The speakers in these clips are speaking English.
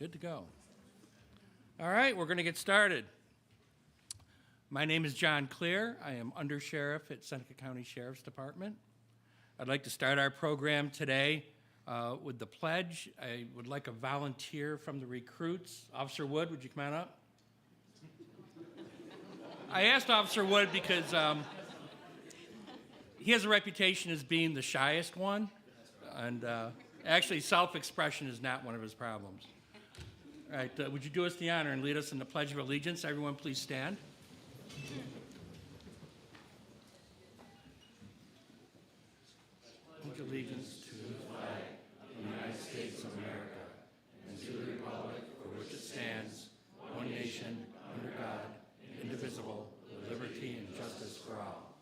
Good to go. All right, we're going to get started. My name is John Clear. I am Undersheriff at Seneca County Sheriff's Department. I'd like to start our program today with the pledge. I would like a volunteer from the recruits. Officer Wood, would you come on up? I asked Officer Wood because he has a reputation as being the shyest one, and actually self-expression is not one of his problems. All right, would you do us the honor and lead us in the Pledge of Allegiance? Everyone, please stand. Pledge allegiance to the flag of the United States of America and to the republic for which it stands, one nation, under God, indivisible, with liberty and justice for all.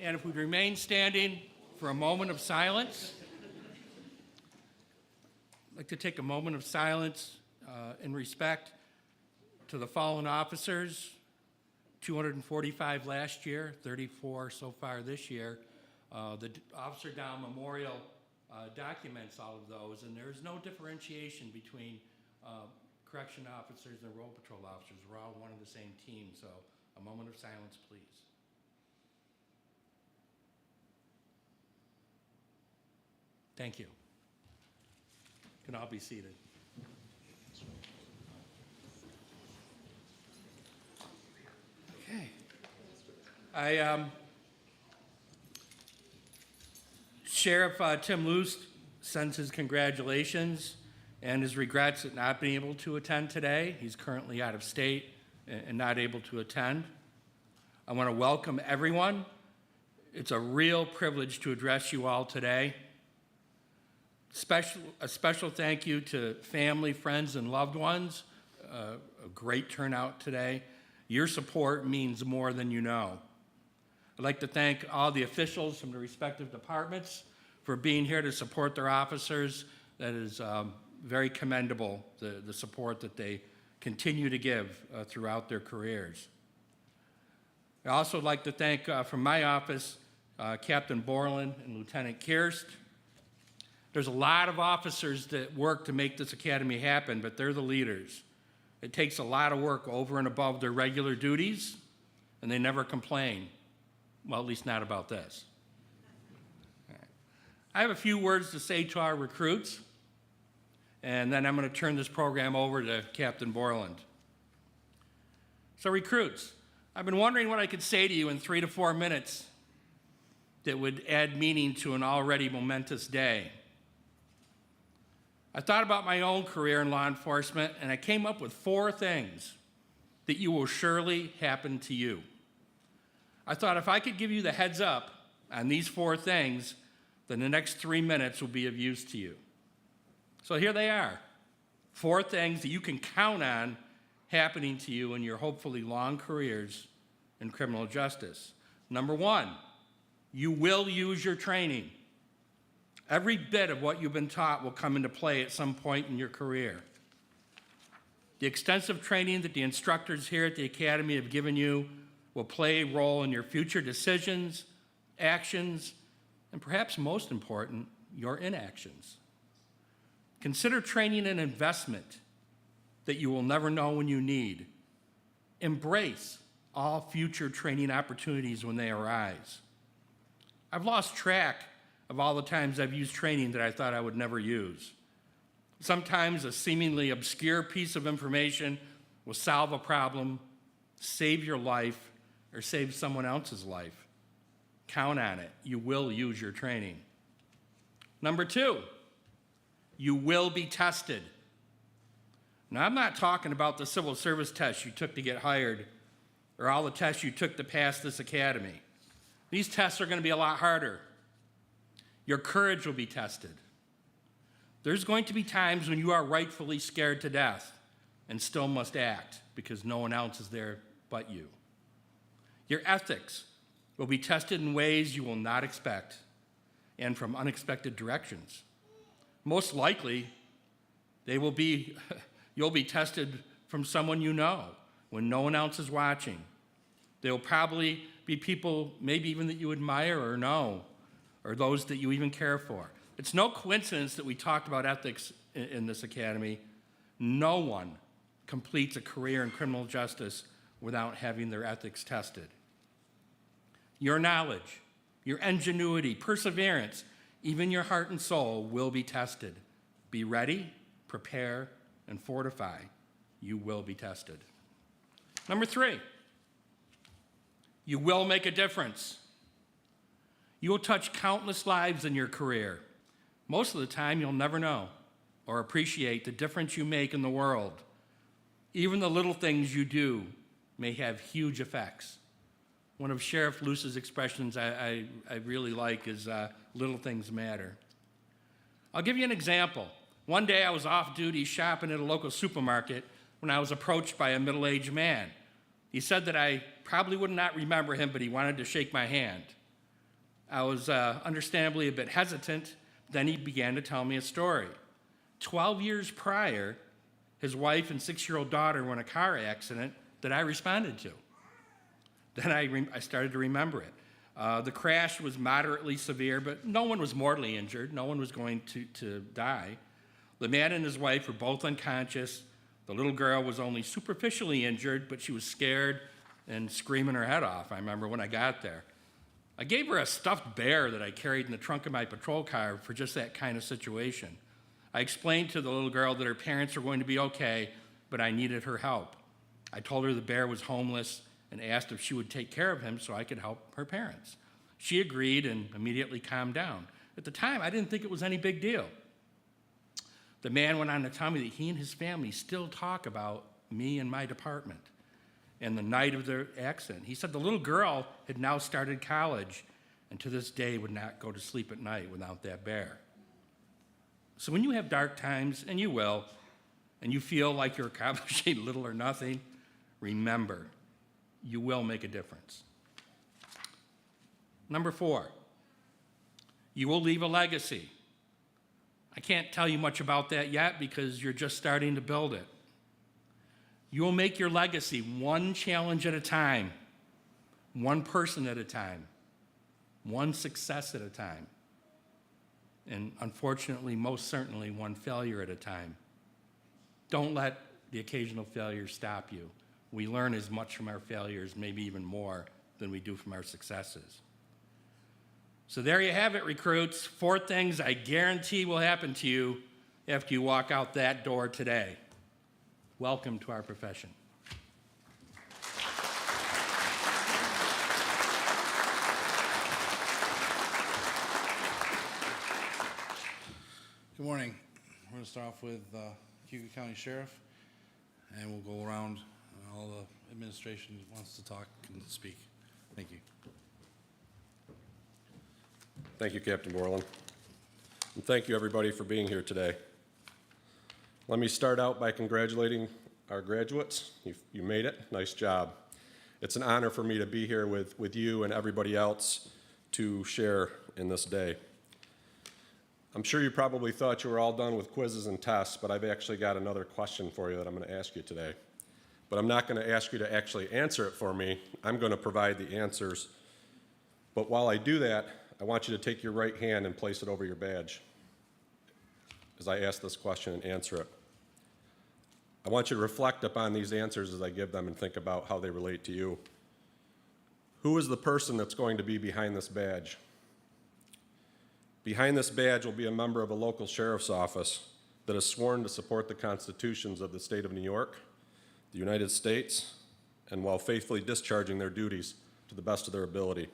And if we remain standing for a moment of silence, I'd like to take a moment of silence in respect to the fallen officers, 245 last year, 34 so far this year. The Officer Down Memorial documents all of those, and there's no differentiation between correction officers and road patrol officers. We're all one and the same team, so a moment of silence, please. Thank you. You can all be seated. Okay. Sheriff Tim Luce sends his congratulations and his regrets at not being able to attend today. He's currently out of state and not able to attend. I want to welcome everyone. It's a real privilege to address you all today. A special thank you to family, friends, and loved ones. A great turnout today. Your support means more than you know. I'd like to thank all the officials from the respective departments for being here to support their officers. That is very commendable, the support that they continue to give throughout their careers. I'd also like to thank, from my office, Captain Borland and Lieutenant Kirst. There's a lot of officers that work to make this academy happen, but they're the leaders. It takes a lot of work over and above their regular duties, and they never complain. Well, at least not about this. All right. I have a few words to say to our recruits, and then I'm going to turn this program over to Captain Borland. So recruits, I've been wondering what I could say to you in 3 to 4 minutes that would add meaning to an already momentous day. I thought about my own career in law enforcement, and I came up with 4 things that you will surely happen to you. I thought if I could give you the heads up on these 4 things, then the next 3 minutes will be of use to you. So here they are, 4 things that you can count on happening to you in your hopefully long careers in criminal justice. Number 1, you will use your training. Every bit of what you've been taught will come into play at some point in your career. The extensive training that the instructors here at the Academy have given you will play a role in your future decisions, actions, and perhaps most important, your inactions. Consider training an investment that you will never know when you need. Embrace all future training opportunities when they arise. I've lost track of all the times I've used training that I thought I would never use. Sometimes a seemingly obscure piece of information will solve a problem, save your life, or save someone else's life. Count on it. You will use your training. Number 2, you will be tested. Now, I'm not talking about the civil service tests you took to get hired or all the tests you took to pass this academy. These tests are going to be a lot harder. Your courage will be tested. There's going to be times when you are rightfully scared to death and still must act because no one else is there but you. Your ethics will be tested in ways you will not expect and from unexpected directions. Most likely, you'll be tested from someone you know when no one else is watching. They'll probably be people maybe even that you admire or know, or those that you even care for. It's no coincidence that we talked about ethics in this academy, no one completes a career in criminal justice without having their ethics tested. Your knowledge, your ingenuity, perseverance, even your heart and soul will be tested. Be ready, prepare, and fortify. You will be tested. Number 3, you will make a difference. You will touch countless lives in your career. Most of the time, you'll never know or appreciate the difference you make in the world. Even the little things you do may have huge effects. One of Sheriff Luce's expressions I really like is little things matter. I'll give you an example. One day I was off duty shopping at a local supermarket when I was approached by a middle-aged man. He said that I probably would not remember him, but he wanted to shake my hand. I was understandably a bit hesitant. Then he began to tell me a story. 12 years prior, his wife and 6-year-old daughter were in a car accident that I responded to. Then I started to remember it. The crash was moderately severe, but no one was mortally injured. No one was going to die. The man and his wife were both unconscious. The little girl was only superficially injured, but she was scared and screaming her head off, I remember when I got there. I gave her a stuffed bear that I carried in the trunk of my patrol car for just that kind of situation. I explained to the little girl that her parents were going to be okay, but I needed her help. I told her the bear was homeless and asked if she would take care of him so I could help her parents. She agreed and immediately calmed down. At the time, I didn't think it was any big deal. The man went on to tell me that he and his family still talk about me and my department and the night of the accident. He said the little girl had now started college and to this day would not go to sleep at night without that bear. So when you have dark times, and you will, and you feel like you're accomplishing little or nothing, remember, you will make a difference. Number 4, you will leave a legacy. I can't tell you much about that yet because you're just starting to build it. You will make your legacy one challenge at a time, one person at a time, one success at a time, and unfortunately, most certainly, one failure at a time. Don't let the occasional failure stop you. We learn as much from our failures, maybe even more, than we do from our successes. So there you have it, recruits. 4 things I guarantee will happen to you after you walk out that door today. Welcome to our profession. Good morning. We're going to start off with Hugo County Sheriff, and we'll go around. All the administration wants to talk and speak. Thank you. Thank you, Captain Borland. And thank you, everybody, for being here today. Let me start out by congratulating our graduates. You made it. Nice job. It's an honor for me to be here with you and everybody else to share in this day. I'm sure you probably thought you were all done with quizzes and tests, but I've actually got another question for you that I'm going to ask you today. But I'm not going to ask you to actually answer it for me. I'm going to provide the answers. But while I do that, I want you to take your right hand and place it over your badge as I ask this question and answer it. I want you to reflect upon these answers as I give them and think about how they relate to you. Who is the person that's going to be behind this badge? Behind this badge will be a member of a local sheriff's office that is sworn to support the constitutions of the state of New York, the United States, and while faithfully discharging their duties to the best of their ability.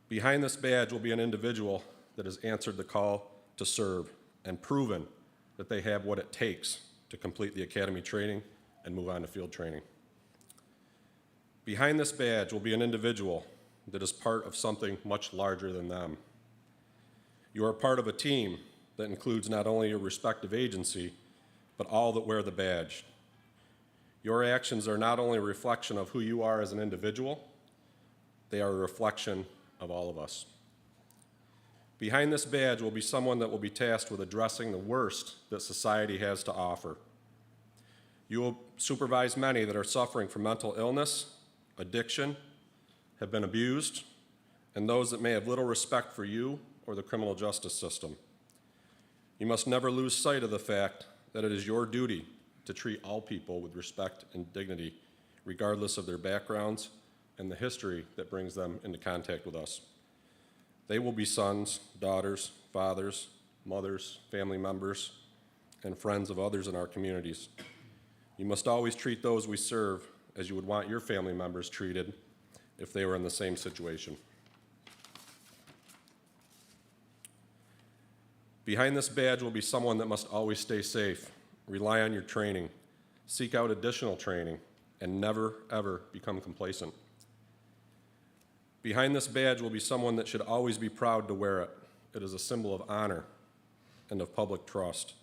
Behind this badge will be an individual that has answered the call to serve and proven that they have what it takes to complete the academy training and move on to field training. Behind this badge will be an individual that is part of something much larger than them. You are part of a team that includes not only your respective agency, but all that wear the badge. Your actions are not only a reflection of who you are as an individual, they are a reflection of all of us. Behind this badge will be someone that will be tasked with addressing the worst that society has to offer. You will supervise many that are suffering from mental illness, addiction, have been abused, and those that may have little respect for you or the criminal justice system. You must never lose sight of the fact that it is your duty to treat all people with respect and dignity, regardless of their backgrounds and the history that brings them into contact with us. They will be sons, daughters, fathers, mothers, family members, and friends of others in our communities. You must always treat those we serve as you would want your family members treated if they were in the same situation. Behind this badge will be someone that must always stay safe, rely on your training, seek out additional training, and never, ever become complacent. Behind this badge will be someone that should always be proud to wear it. It is a symbol of honor and of public trust.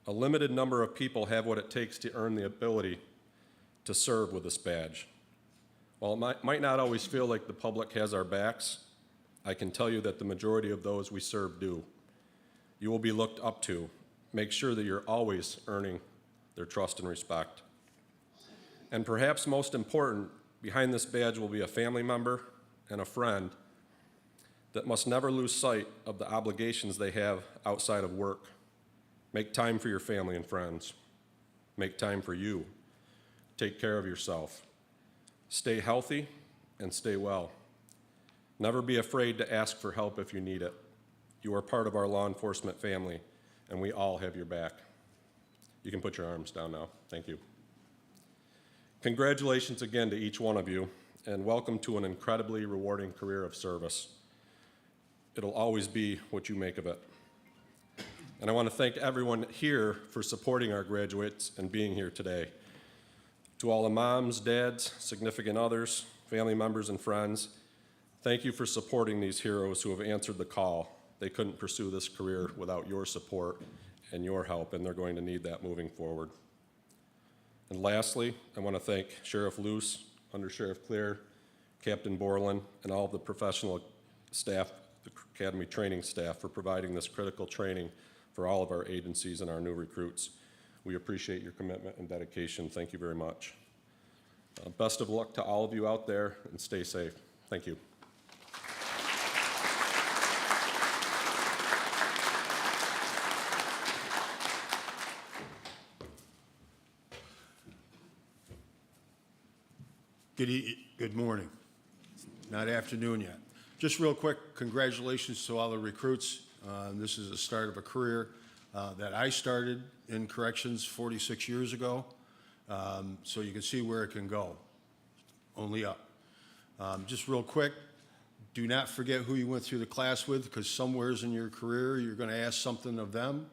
A limited number of people have what it takes to earn the ability to serve with this badge. While it might not always feel like the public has our backs, I can tell you that the majority of those we serve do. You will be looked up to. Make sure that you're always earning their trust and respect. And perhaps most important, behind this badge will be a family member and a friend that must never lose sight of the obligations they have outside of work. Make time for your family and friends. Make time for you. Take care of yourself. Stay healthy and stay well. Never be afraid to ask for help if you need it. You are part of our law enforcement family, and we all have your back. You can put your arms down now. Thank you. Congratulations again to each one of you, and welcome to an incredibly rewarding career of service. It'll always be what you make of it. And I want to thank everyone here for supporting our graduates and being here today. To all the moms, dads, significant others, family members, and friends, thank you for supporting these heroes who have answered the call. They couldn't pursue this career without your support and your help, and they're going to need that moving forward. And lastly, I want to thank Sheriff Luce, Under Sheriff Clear, Captain Borland, and all of the professional staff, the Academy training staff, for providing this critical training for all of our agencies and our new recruits. We appreciate your commitment and dedication. Thank you very much. Best of luck to all of you out there, and stay safe. Thank you. Good morning. Not afternoon yet. Just real quick, congratulations to all the recruits. This is the start of a career that I started in corrections 46 years ago. So you can see where it can go. Only up. Just real quick, do not forget who you went through the class with, because somewheres in your career you're going to ask something of them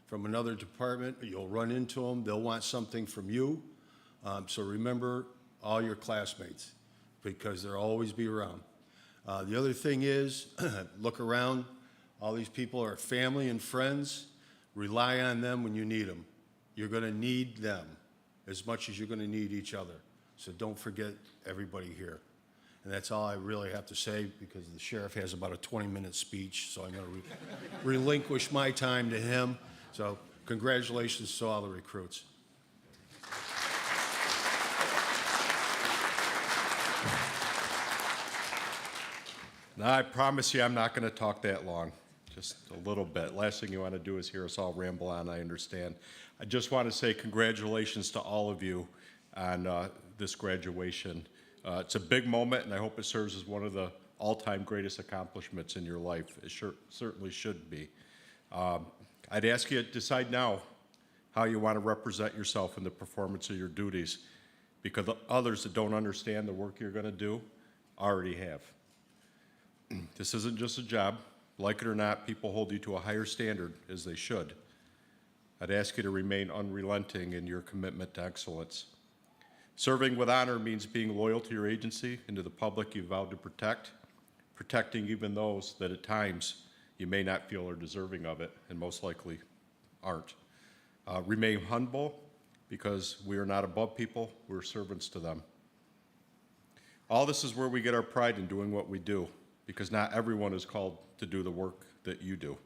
from another department. You'll run into them. They'll want something from you. So remember all your classmates, because they'll always be around. The other thing is, look around. All these people are family and friends. Rely on them when you need them. You're going to need them as much as you're going to need each other. So don't forget everybody here. And that's all I really have to say, because the sheriff has about a 20-minute speech, so I'm going to relinquish my time to him. So congratulations to all the recruits. Now, I promise you I'm not going to talk that long, just a little bit. Last thing you want to do is hear us all ramble on, I understand. I just want to say congratulations to all of you on this graduation. It's a big moment, and I hope it serves as one of the all-time greatest accomplishments in your life. It certainly should be. I'd ask you to decide now how you want to represent yourself in the performance of your duties, because others that don't understand the work you're going to do already have. This isn't just a job. Like it or not, people hold you to a higher standard, as they should. I'd ask you to remain unrelenting in your commitment to excellence. Serving with honor means being loyal to your agency and to the public you vowed to protect, protecting even those that at times you may not feel are deserving of it, and most likely aren't. Remain humble, because we are not above people, we're servants to them. All this is where we get our pride in doing what we do, because not everyone is called to do the work that you do.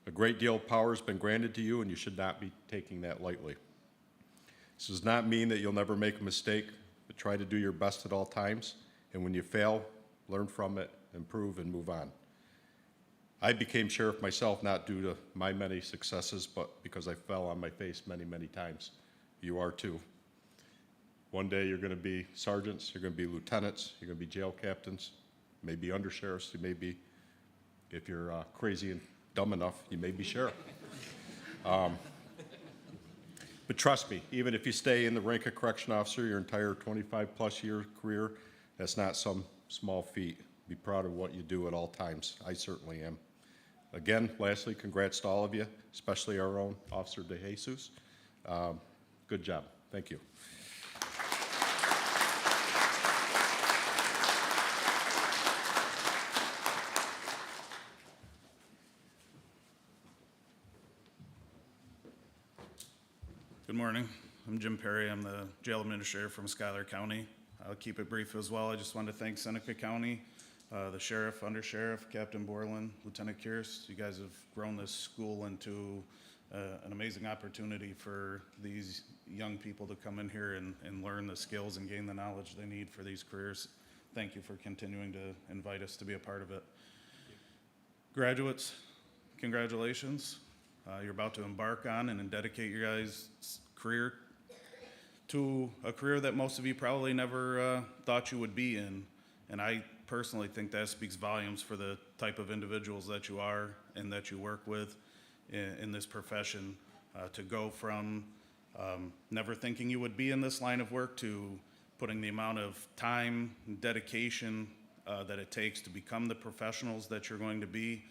A great deal of power has been granted to you, and you should not be taking that lightly. This does not mean that you'll never make a mistake, but try to do your best at all times, and when you fail, learn from it, improve, and move on. I became sheriff myself not due to my many successes, but because I fell on my face many, many times. You are too. One day you're going to be sergeants, you're going to be lieutenants, you're going to be jail captains, maybe undersheriffs, you may be, if you're crazy and dumb enough, you may be sheriff. But trust me, even if you stay in the rank of correction officer your entire 25-plus year career, that's not some small feat. Be proud of what you do at all times. I certainly am. Again, lastly, congrats to all of you, especially our own Officer De Jesus. Good job. Thank you. Good morning. I'm Jim Perry. I'm the jail administrator from Schuyler County. I'll keep it brief as well. I just wanted to thank Seneca County, the sheriff, undersheriff, Captain Borland, Lieutenant Kearse. You guys have grown this school into an amazing opportunity for these young people to come in here and learn the skills and gain the knowledge they need for these careers. Thank you for continuing to invite us to be a part of it. Graduates, congratulations. You're about to embark on and dedicate your guys' career to a career that most of you probably never thought you would be in. And I personally think that speaks volumes for the type of individuals that you are and that you work with in this profession. To go from never thinking you would be in this line of work to putting the amount of time and dedication that it takes to become the professionals that you're going to be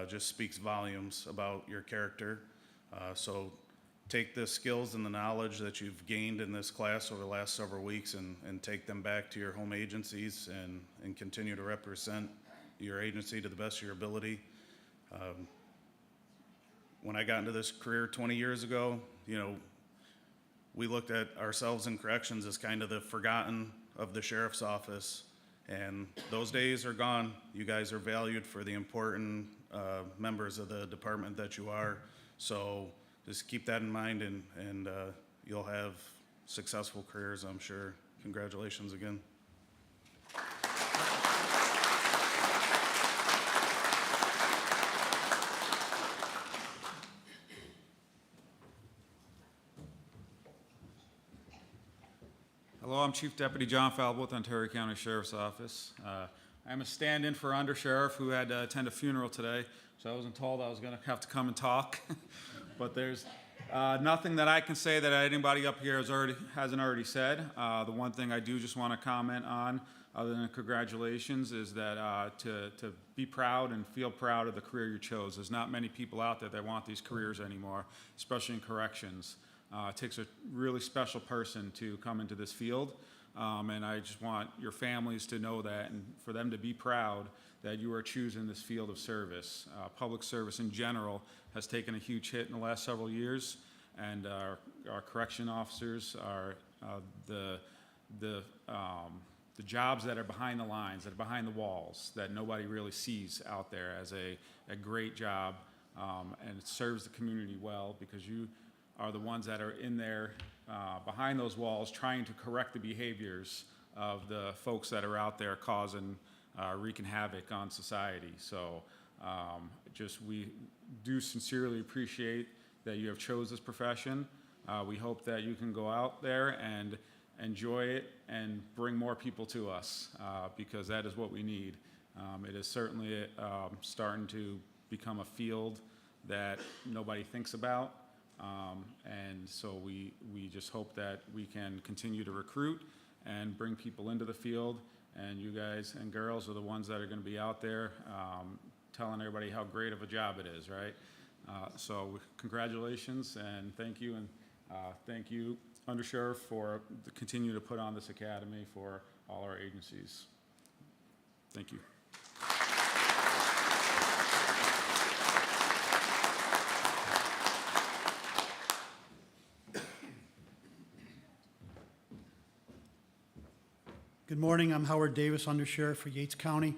just speaks volumes about your character. So take the skills and the knowledge that you've gained in this class over the last several weeks and take them back to your home agencies and continue to represent your agency to the best of your ability. When I got into this career 20 years ago, we looked at ourselves in corrections as kind of the forgotten of the sheriff's office. And those days are gone. You guys are valued for the important members of the department that you are. So just keep that in mind, and you'll have successful careers, I'm sure. Congratulations again. Hello, I'm Chief Deputy John Falbo with Ontario County Sheriff's Office. I'm a stand-in for Undersheriff who had to attend a funeral today, so I wasn't told I was going to have to come and talk. But there's nothing that I can say that anybody up here hasn't already said. The one thing I do just want to comment on, other than congratulations, is that to be proud and feel proud of the career you chose. There's not many people out there that want these careers anymore, especially in corrections. It takes a really special person to come into this field, and I just want your families to know that and for them to be proud that you are choosing this field of service. Public service in general has taken a huge hit in the last several years, and our correction officers are the jobs that are behind the lines, that are behind the walls, that nobody really sees out there as a great job, and it serves the community well because you are the ones that are in there behind those walls trying to correct the behaviors of the folks that are out there causing, wreaking havoc on society. So we do sincerely appreciate that you have chose this profession. We hope that you can go out there and enjoy it and bring more people to us because that is what we need. It is certainly starting to become a field that nobody thinks about. And so we just hope that we can continue to recruit and bring people into the field, and you guys and girls are the ones that are going to be out there telling everybody how great of a job it is, right? So congratulations and thank you Undersheriff for continue to put on this academy for all our agencies. Thank you. Good morning, I'm Howard Davis, Undersheriff for Yates County.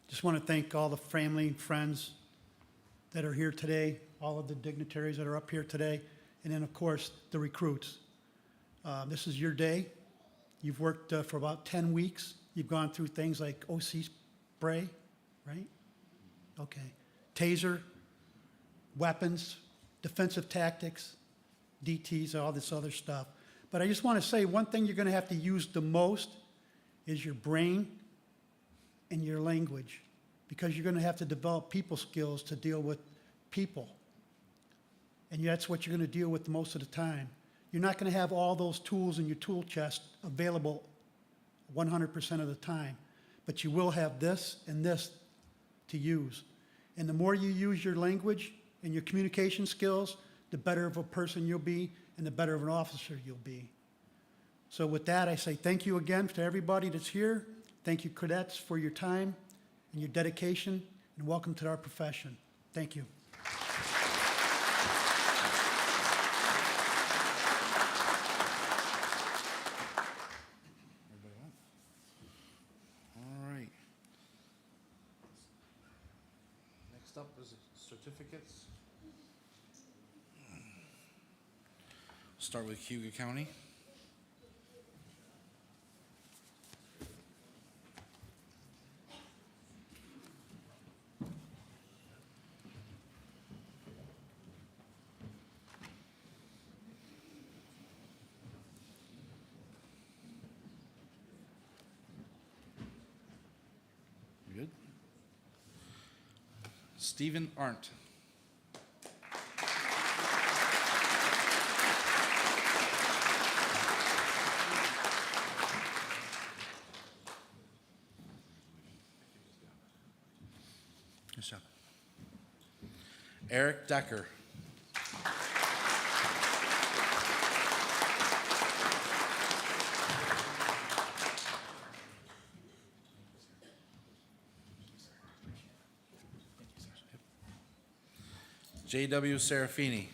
Just want to thank all the family and friends that are here today, all of the dignitaries that are up here today, and then of course the recruits. This is your day. You've worked for about 10 weeks. You've gone through things like OC spray, right? Okay. taser, weapons, defensive tactics, DTs, all this other stuff. But I just want to say one thing you're going to have to use the most is your brain and your language, because you're going to have to develop people skills to deal with people. And that's what you're going to deal with most of the time. You're not going to have all those tools in your tool chest available 100% of the time, but you will have this and this to use. And the more you use your language and your communication skills, the better of a person you'll be and the better of an officer you'll be. So with that, I say thank you again to everybody that's here. Thank you, cadets, for your time and your dedication, and welcome to our profession. Thank you. Everybody went? All right. Next up is certificates. Start with Cuyahoga County. You good? Stephen Arndt. Good job. Eric Decker. J.W. Serafini.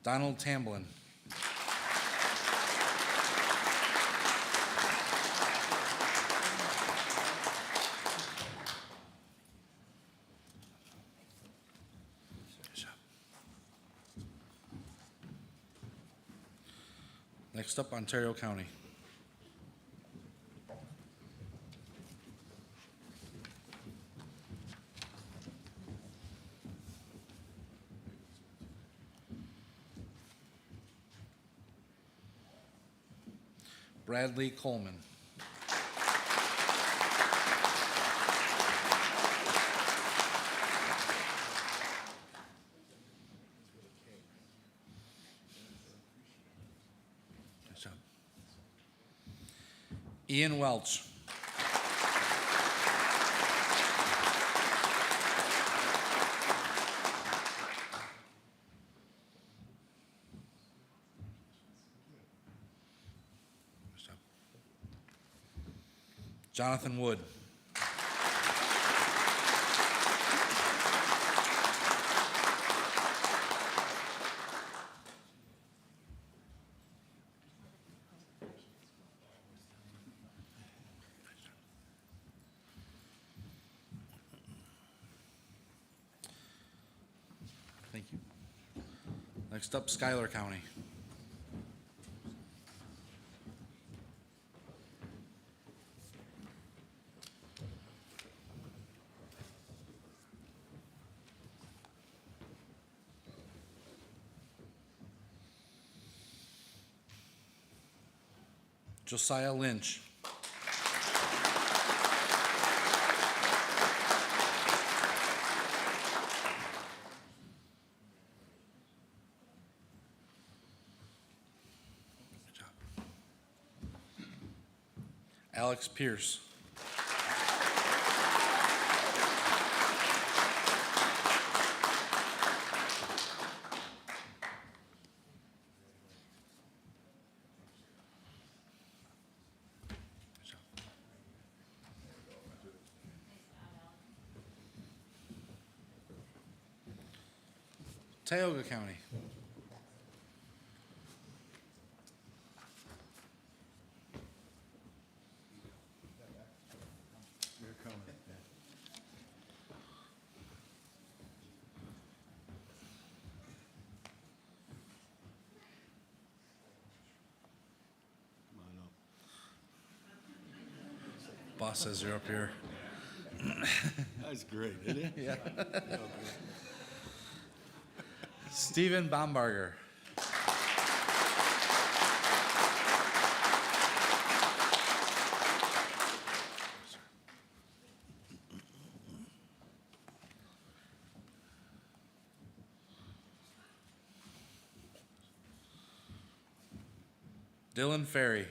Donald Tamblin. Next up, Ontario County. Bradley Coleman. Good job. Ian Welch. Good job. Jonathan Wood. Thank you. Next up, Schuyler County. Josiah Lynch. Good job. Alex Pierce. Good job. Tioga County. Boss says you're up here. That's great, isn't it? Stephen Baumbarger. Dylan Ferry.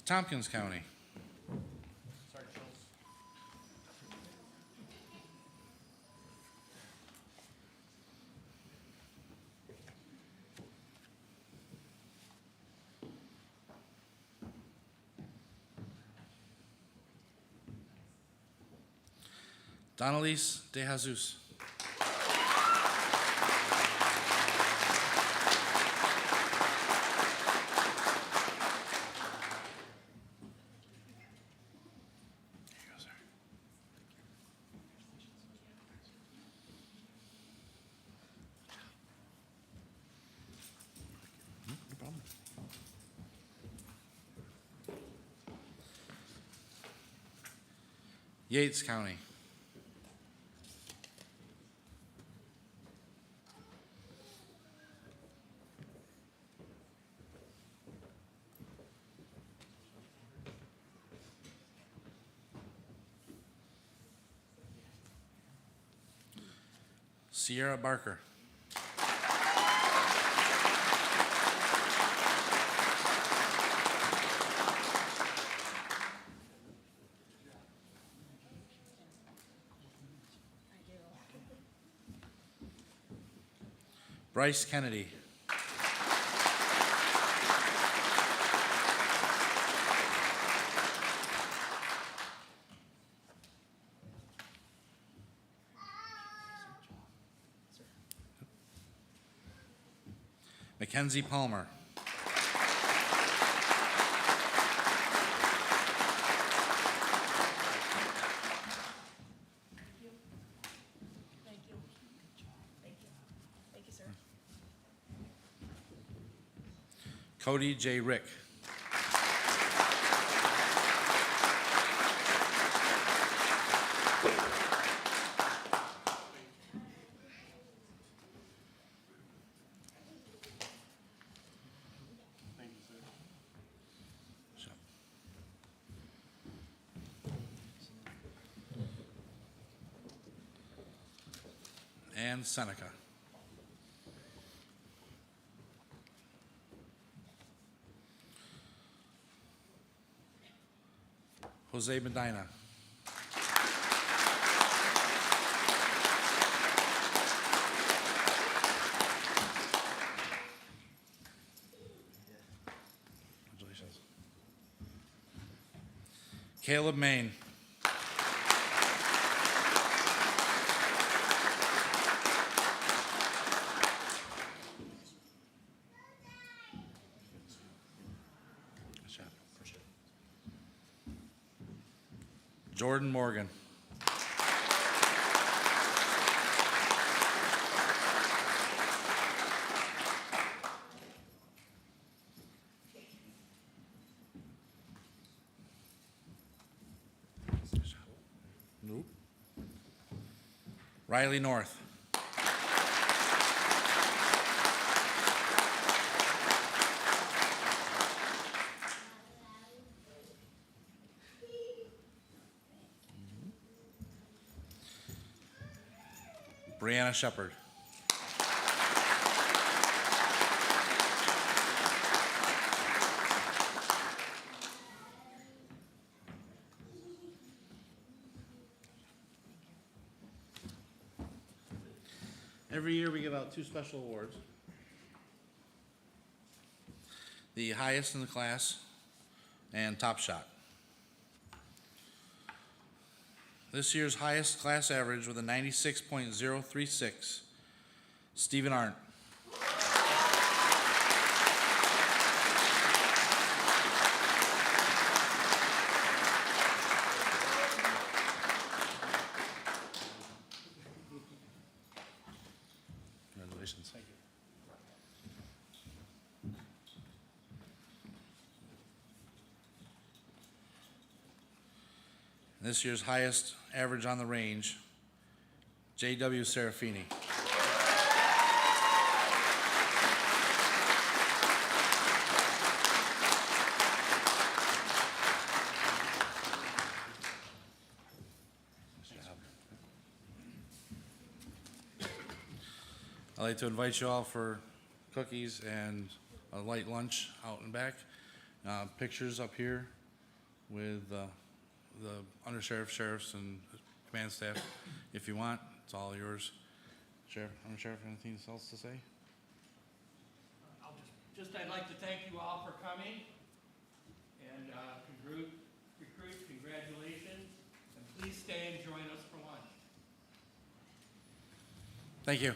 Tompkins County. Donalise De Jesus. Here you go, sir. No problem. Yates County. Sierra Barker. Bryce Kennedy. Mackenzie Palmer. Thank you. Thank you. Thank you, sir. Cody J. Rick. And Seneca. Jose Medina. Congratulations. Caleb Main. Good job. Jordan Morgan. Good job. Nope. Riley North. Brianna Shepard. Every year we give out 2 special awards. The highest in the class and top shot. This year's highest class average with a 96.036, Stephen Arndt. This year's highest average on the range, J.W. Serafini. I'd like to invite you all for cookies and a light lunch out and back. Pictures up here with the undersheriff, sheriffs, and command staff. If you want, it's all yours. Sheriff, Undersheriff, anything else to say? I'd like to thank you all for coming, and recruits, congratulations, and please stay and join us for lunch. Thank you.